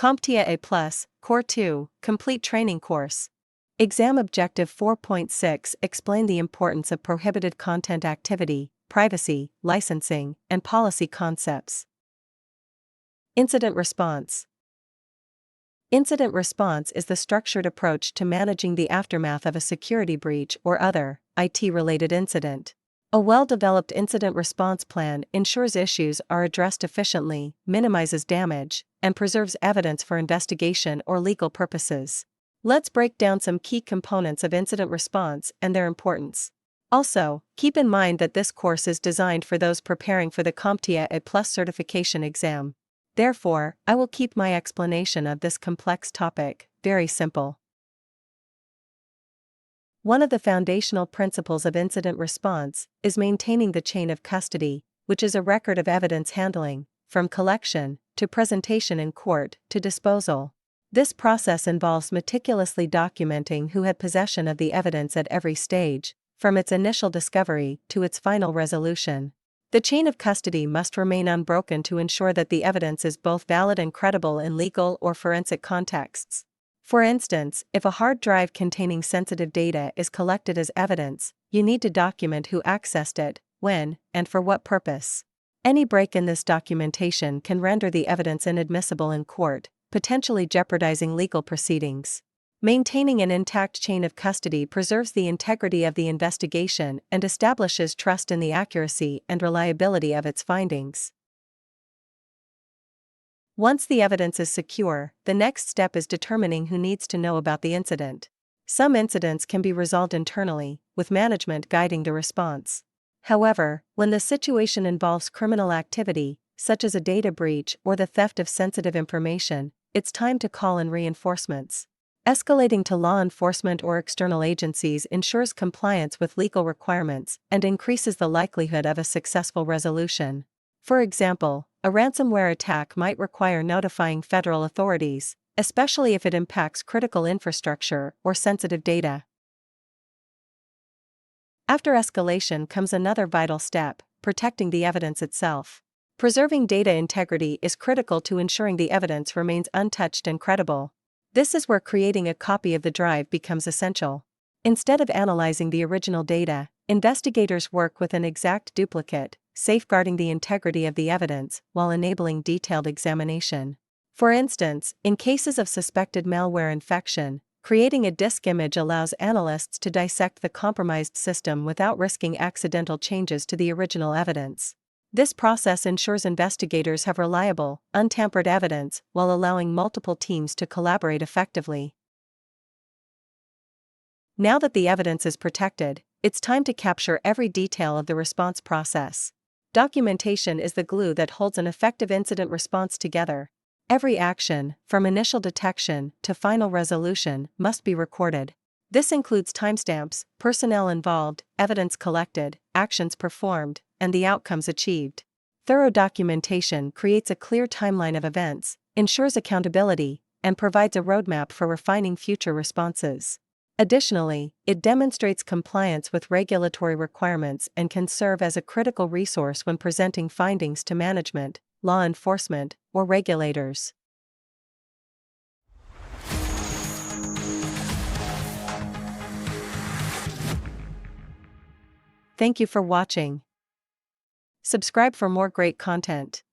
CompTIA A Core 2, Complete Training Course. Exam Objective 4.6 Explain the importance of prohibited content activity, privacy, licensing, and policy concepts. Incident Response. Incident response is the structured approach to managing the aftermath of a security breach or other, IT-related incident. A well-developed incident response plan ensures issues are addressed efficiently, minimizes damage, and preserves evidence for investigation or legal purposes. Let's break down some key components of incident response and their importance. Also, keep in mind that this course is designed for those preparing for the CompTIA A+ certification exam. Therefore, I will keep my explanation of this complex topic very simple. One of the foundational principles of incident response is maintaining the chain of custody, which is a record of evidence handling, from collection, to presentation in court, to disposal. This process involves meticulously documenting who had possession of the evidence at every stage, from its initial discovery to its final resolution. The chain of custody must remain unbroken to ensure that the evidence is both valid and credible in legal or forensic contexts. For instance, if a hard drive containing sensitive data is collected as evidence, you need to document who accessed it, when, and for what purpose. Any break in this documentation can render the evidence inadmissible in court, potentially jeopardizing legal proceedings. Maintaining an intact chain of custody preserves the integrity of the investigation and establishes trust in the accuracy and reliability of its findings. Once the evidence is secure, the next step is determining who needs to know about the incident. Some incidents can be resolved internally, with management guiding the response. However, when the situation involves criminal activity, such as a data breach or the theft of sensitive information, it's time to call in reinforcements. Escalating to law enforcement or external agencies ensures compliance with legal requirements and increases the likelihood of a successful resolution. For example, a ransomware attack might require notifying federal authorities, especially if it impacts critical infrastructure or sensitive data. After escalation comes another vital step: protecting the evidence itself. Preserving data integrity is critical to ensuring the evidence remains untouched and credible. This is where creating a copy of the drive becomes essential. Instead of analyzing the original data, investigators work with an exact duplicate, safeguarding the integrity of the evidence while enabling detailed examination. For instance, in cases of suspected malware infection, creating a disk image allows analysts to dissect the compromised system without risking accidental changes to the original evidence. This process ensures investigators have reliable, untampered evidence while allowing multiple teams to collaborate effectively. Now that the evidence is protected, it's time to capture every detail of the response process. Documentation is the glue that holds an effective incident response together. Every action, from initial detection to final resolution, must be recorded. This includes timestamps, personnel involved, evidence collected, actions performed, and the outcomes achieved. Thorough documentation creates a clear timeline of events, ensures accountability, and provides a roadmap for refining future responses. Additionally, it demonstrates compliance with regulatory requirements and can serve as a critical resource when presenting findings to management, law enforcement, or regulators. Thank you for watching. Subscribe for more great content.